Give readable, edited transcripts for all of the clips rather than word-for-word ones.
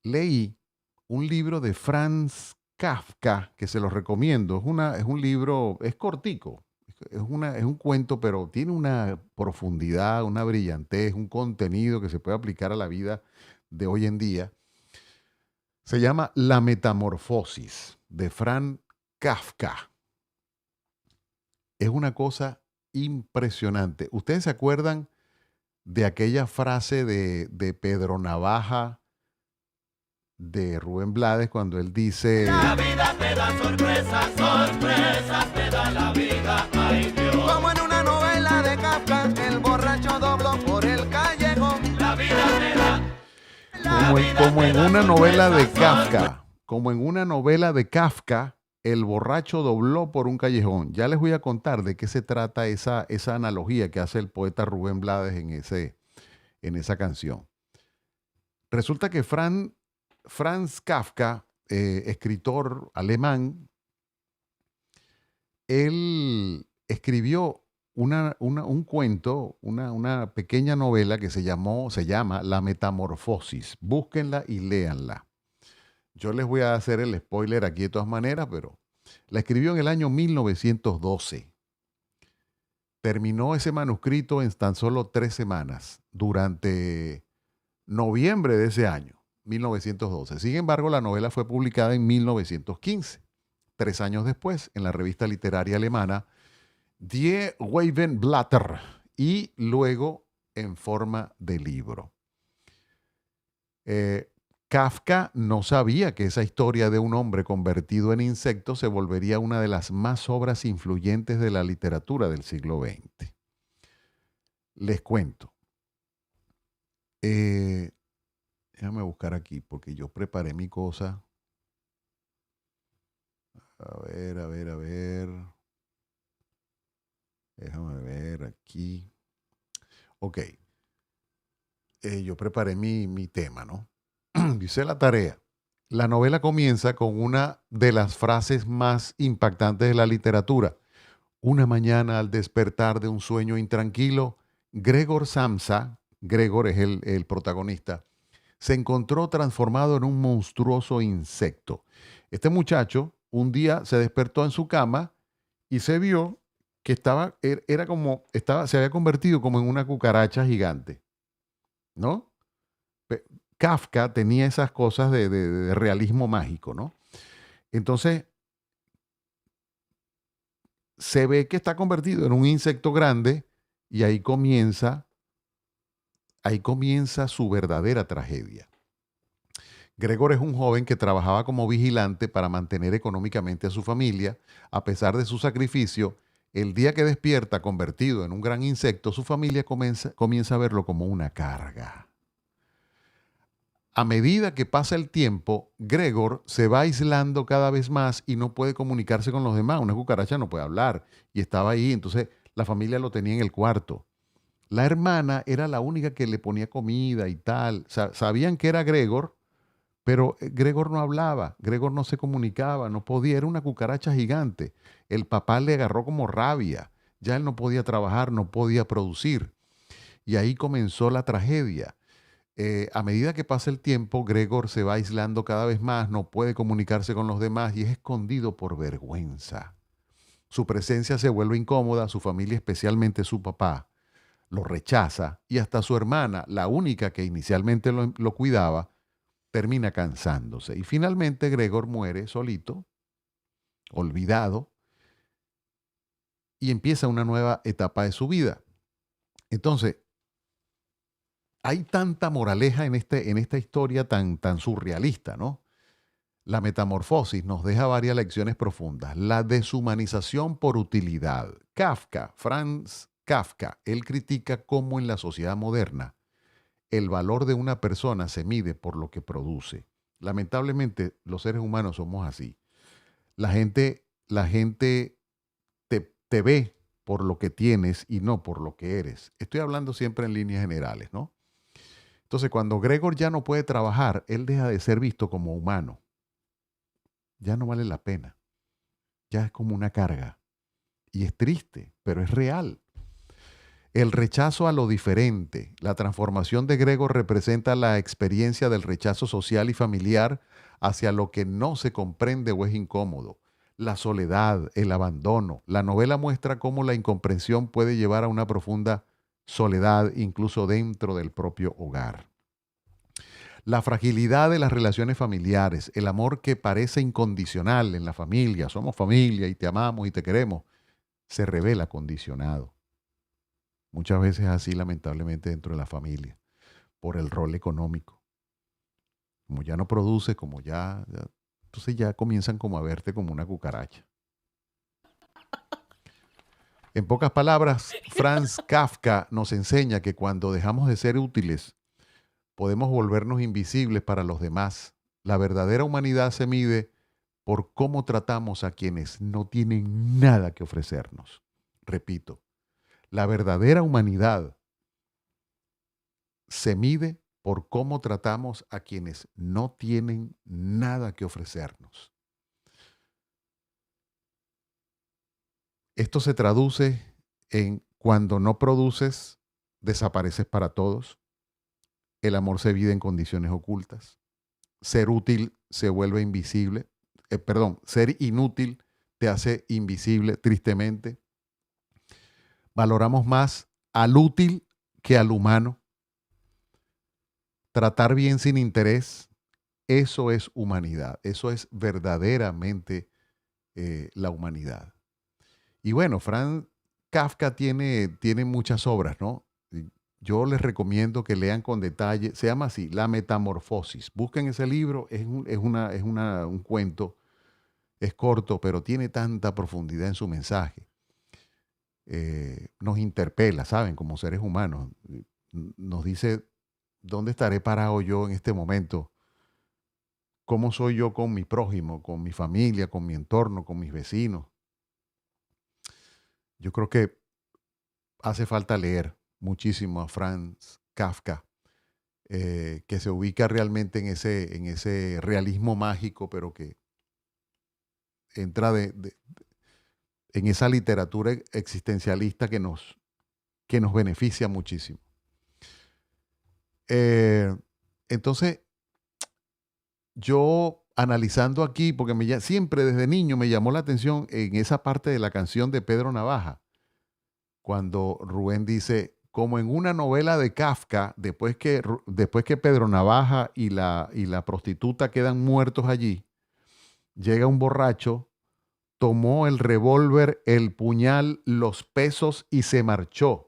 leí un libro de Franz Kafka que se los recomiendo. Es un libro, es cortico, es un cuento, pero tiene una profundidad, una brillantez, un contenido que se puede aplicar a la vida de hoy en día. Se llama La Metamorfosis de Franz Kafka. Es una cosa impresionante. ¿Ustedes se acuerdan de aquella frase de Pedro Navaja de Rubén Blades cuando él La dice, vida te da sorpresas, sorpresas te da la vida, ay Dios. Como en una novela de Kafka, el borracho dobló por el callejón. La vida como te en da una novela sorpresas, de sorpresas. Kafka, como en una novela de Kafka, el borracho dobló por un callejón. Ya les voy a contar de qué se trata esa analogía que hace el poeta Rubén Blades en esa canción. Resulta que Franz Kafka, escritor alemán, él escribió un cuento, una pequeña novela que se llama La Metamorfosis. Búsquenla y léanla. Yo les voy a hacer el spoiler aquí de todas maneras, pero la escribió en el año 1912. Terminó ese manuscrito en tan solo 3 semanas, durante noviembre de ese año, 1912. Sin embargo, la novela fue publicada en 1915, 3 años después, en la revista literaria alemana Die Wavenblätter, y luego en forma de libro. Eh, Kafka no sabía que esa historia de un hombre convertido en insecto se volvería una de las más obras influyentes de la literatura del siglo XX. Les cuento. Eh, Déjame buscar aquí porque yo preparé mi cosa. A ver, a ver, a ver. Déjame ver aquí. Ok. Yo preparé mi tema, ¿no? Dice la tarea. La novela comienza con una de las frases más impactantes de la literatura. Una mañana al despertar de un sueño intranquilo, Gregor Samsa, Gregor es el protagonista, se encontró transformado en un monstruoso insecto. Este muchacho un día se despertó en su cama y se vio que era como, se había convertido como en una cucaracha gigante, ¿no? Pe- Kafka tenía esas cosas de realismo mágico, ¿no? Entonces se ve que está convertido en un insecto grande y ahí comienza su verdadera tragedia. Gregor es un joven que trabajaba como vigilante para mantener económicamente a su familia. A pesar de su sacrificio, el día que despierta convertido en un gran insecto, su familia comienza a verlo como una carga. A medida que pasa el tiempo, Gregor se va aislando cada vez más y no puede comunicarse con los demás. Una cucaracha no puede hablar y estaba ahí, entonces la familia lo tenía en el cuarto. La hermana era la única que le ponía comida y tal. Sabían que era Gregor, pero Gregor no hablaba, Gregor no se comunicaba, no podía, era una cucaracha gigante. El papá le agarró como rabia, ya él no podía trabajar, no podía producir. Y ahí comenzó la tragedia. A medida que pasa el tiempo, Gregor se va aislando cada vez más, no puede comunicarse con los demás y es escondido por vergüenza. Su presencia se vuelve incómoda, su familia, especialmente su papá, lo rechaza y hasta su hermana, la única que inicialmente lo cuidaba, termina cansándose. Y finalmente Gregor muere solito, olvidado, y empieza una nueva etapa de su vida. Entonces, hay tanta moraleja en esta historia tan surrealista, ¿no? La metamorfosis nos deja varias lecciones profundas. La deshumanización por utilidad. Franz Kafka, él critica cómo en la sociedad moderna el valor de una persona se mide por lo que produce. Lamentablemente, los seres humanos somos así. La gente te ve por lo que tienes y no por lo que eres. Estoy hablando siempre en líneas generales, ¿no? Entonces, cuando Gregor ya no puede trabajar, él deja de ser visto como humano. Ya no vale la pena. Ya es como una carga. Y es triste, pero es real. El rechazo a lo diferente. La transformación de Gregor representa la experiencia del rechazo social y familiar hacia lo que no se comprende o es incómodo. La soledad, el abandono. La novela muestra cómo la incomprensión puede llevar a una profunda soledad incluso dentro del propio hogar. La fragilidad de las relaciones familiares, el amor que parece incondicional en la familia, somos familia y te amamos y te queremos, se revela condicionado. Muchas veces así, lamentablemente, dentro de la familia, por el rol económico. Como ya no produce, entonces ya comienzan como a verte como una cucaracha. En pocas palabras, Franz Kafka nos enseña que cuando dejamos de ser útiles, podemos volvernos invisibles para los demás. La verdadera humanidad se mide por cómo tratamos a quienes no tienen nada que ofrecernos. Repito, la verdadera humanidad se mide por cómo tratamos a quienes no tienen nada que ofrecernos. Esto se traduce en cuando no produces, desapareces para todos. El amor se vive en condiciones ocultas. Ser útil se vuelve invisible. Ser inútil te hace invisible, tristemente. Valoramos más al útil que al humano. Tratar bien sin interés, eso es humanidad. Eso es verdaderamente la humanidad. Y bueno, Franz Kafka tiene muchas obras, ¿no? Yo les recomiendo que lean con detalle. Se llama así, La Metamorfosis. Busquen ese libro, es un cuento, es corto, pero tiene tanta profundidad en su mensaje. Nos interpela, ¿saben? Como seres humanos. Nos dice, ¿dónde estaré parado yo en este momento? ¿Cómo soy yo con mi prójimo, con mi familia, con mi entorno, con mis vecinos? Yo creo que hace falta leer muchísimo a Franz Kafka, que se ubica realmente en ese realismo mágico, pero que entra en esa literatura existencialista que nos beneficia muchísimo. Entonces, yo analizando aquí, porque siempre desde niño me llamó la atención en esa parte de la canción de Pedro Navaja, cuando Rubén dice, como en una novela de Kafka, después que Pedro Navaja y la prostituta quedan muertos allí, llega un borracho, tomó el revólver, el puñal, los pesos y se marchó.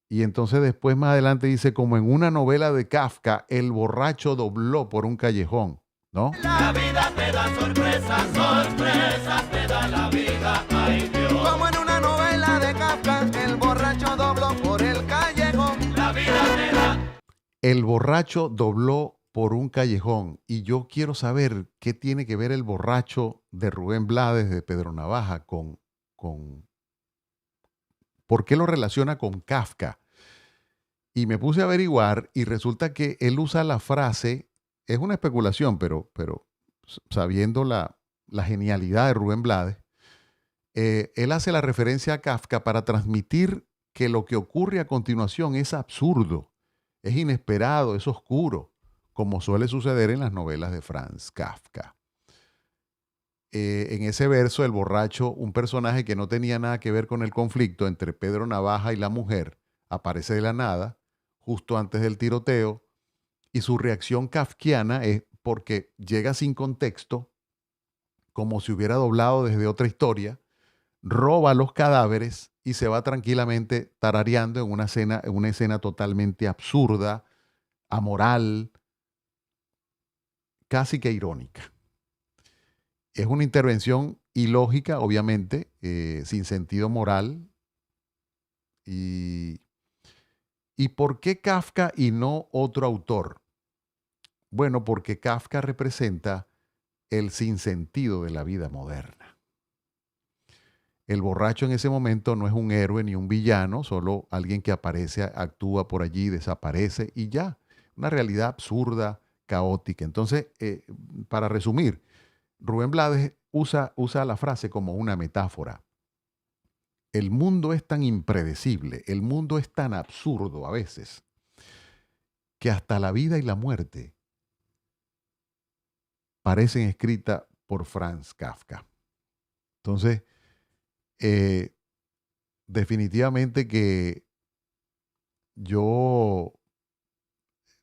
Y entonces después más adelante dice, como en una novela de Kafka, el borracho dobló por un callejón, ¿no? La vida te da sorpresas, sorpresas te da la vida, ay Dios. Como en una novela de Kafka, el borracho dobló por el callejón. La vida te da. El borracho dobló por un callejón. Y yo quiero saber qué tiene que ver el borracho de Rubén Blades, de Pedro Navaja, ¿por qué lo relaciona con Kafka? Y me puse a averiguar y resulta que él usa la frase, es una especulación, pero sabiendo la genialidad de Rubén Blades, él hace la referencia a Kafka para transmitir que lo que ocurre a continuación es absurdo, es inesperado, es oscuro, como suele suceder en las novelas de Franz Kafka. En ese verso, el borracho, un personaje que no tenía nada que ver con el conflicto entre Pedro Navaja y la mujer, aparece de la nada, justo antes del tiroteo, y su reacción kafkiana es porque llega sin contexto, como si hubiera doblado desde otra historia, roba los cadáveres y se va tranquilamente tarareando en una escena totalmente absurda, amoral, casi que irónica. Es una intervención ilógica, obviamente, sin sentido moral. ¿Y por qué Kafka y no otro autor? Bueno, porque Kafka representa el sinsentido de la vida moderna. El borracho en ese momento no es un héroe ni un villano, solo alguien que aparece, actúa por allí, desaparece y ya. Una realidad absurda, caótica. Entonces, para resumir, Rubén Blades usa la frase como una metáfora. el mundo es tan impredecible, el mundo es tan absurdo a veces, que hasta la vida y la muerte parecen escritas por Franz Kafka. Entonces, definitivamente que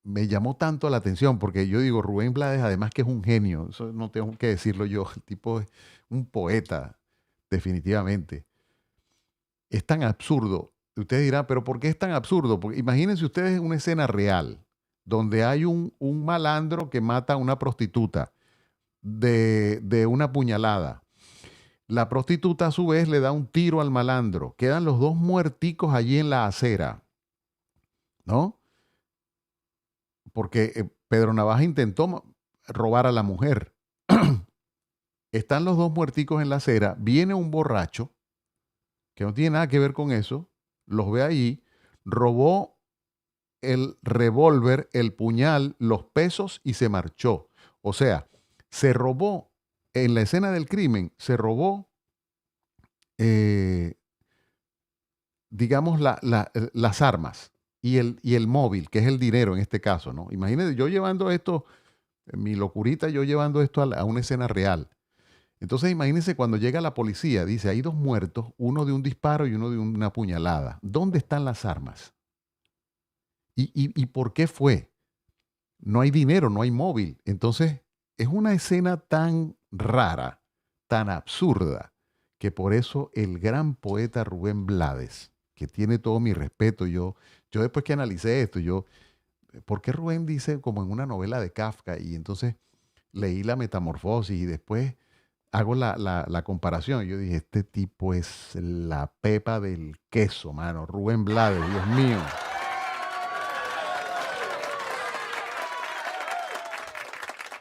me llamó tanto la atención, porque yo digo, Rubén Blades, además que es un genio, eso no tengo que decirlo yo, el tipo es un poeta, definitivamente. Es tan absurdo. Usted dirá, ¿pero por qué es tan absurdo? Porque imagínense ustedes una escena real, donde hay un malandro que mata a una prostituta de una puñalada. La prostituta a su vez le da un tiro al malandro. Quedan los dos muerticos allí en la acera, ¿no? Porque Pedro Navaja intentó robar a la mujer. Están los dos muerticos en la acera. Viene un borracho que no tiene nada que ver con eso. Los ve allí. Robó el revólver, el puñal, los pesos y se marchó. O sea, se robó, en la escena del crimen, se robó, digamos, las armas y el móvil, que es el dinero en este caso, ¿no? Imagínense, yo llevando esto, mi locurita, yo llevando esto a una escena real. Entonces, imagínense cuando llega la policía, dice, hay dos muertos, uno de un disparo y uno de una puñalada. ¿Dónde están las armas? ¿Y por qué fue? No hay dinero, no hay móvil. Entonces, es una escena tan rara, tan absurda, que por eso el gran poeta Rubén Blades, que tiene todo mi respeto, yo después que analicé esto, ¿por qué Rubén dice como en una novela de Kafka? Y entonces leí La Metamorfosis y después hago la comparación. Yo dije, este tipo es la pepa del queso, mano. Rubén Blades, Dios mío.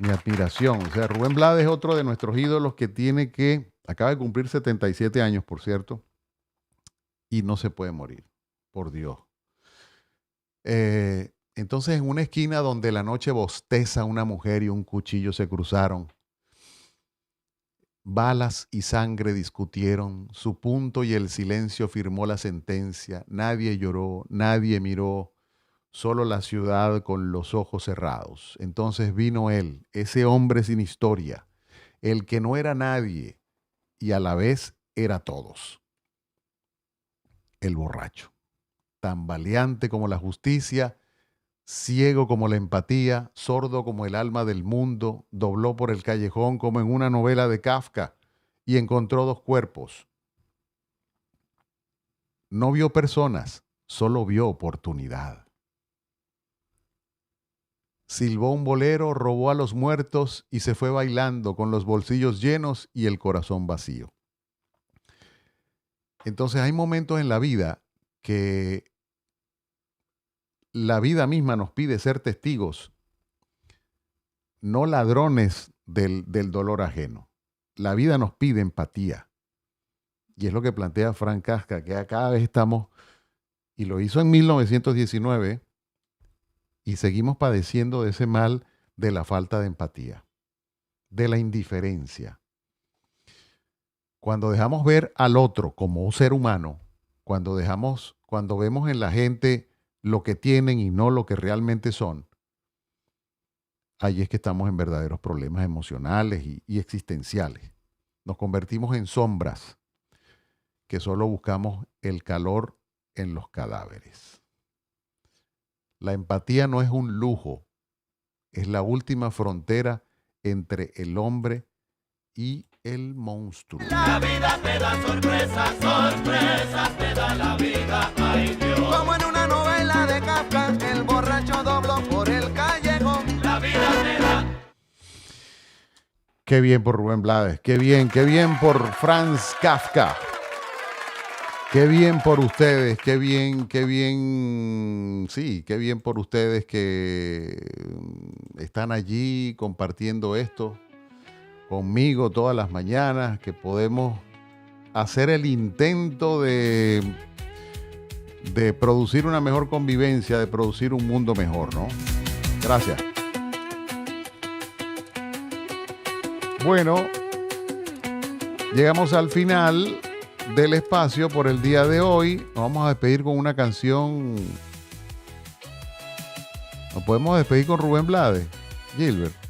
Mi admiración. O sea, Rubén Blades es otro de nuestros ídolos que acaba de cumplir 77 años, por cierto, y no se puede morir, por Dios. Entonces, en una esquina donde la noche bosteza una mujer y un cuchillo se cruzaron, balas y sangre discutieron, su punto y el silencio firmó la sentencia, nadie lloró, nadie miró, solo la ciudad con los ojos cerrados. Entonces vino él, ese hombre sin historia, el que no era nadie y a la vez era todos. El borracho, tan valiente como la justicia, ciego como la empatía, sordo como el alma del mundo, dobló por el callejón como en una novela de Kafka y encontró dos cuerpos. No vio personas, solo vio oportunidad. Silbó un bolero, robó a los muertos y se fue bailando con los bolsillos llenos y el corazón vacío. Entonces hay momentos en la vida que la vida misma nos pide ser testigos, no ladrones del dolor ajeno. La vida nos pide empatía. Y es lo que plantea Franz Kafka, que cada vez estamos, y lo hizo en 1919, y seguimos padeciendo de ese mal de la falta de empatía, de la indiferencia. Cuando dejamos ver al otro como un ser humano, cuando vemos en la gente lo que tienen y no lo que realmente son, ahí es que estamos en verdaderos problemas emocionales y existenciales. Nos convertimos en sombras que solo buscamos el calor en los cadáveres. La empatía no es un lujo, es la última frontera entre el hombre y el monstruo. La vida te da sorpresas, sorpresas te da la vida, ay Dios. Como en una novela de Kafka, el borracho dobló por el callejón. La vida te da. Qué bien por Rubén Blades, qué bien por Franz Kafka. Qué bien por ustedes, qué bien por ustedes que están allí compartiendo esto conmigo todas las mañanas, que podemos hacer el intento de producir una mejor convivencia, de producir un mundo mejor, ¿no? Gracias. Bueno, llegamos al final del espacio por el día de hoy. Nos vamos a despedir con una canción. Nos podemos despedir con Rubén Blades, Gilbert.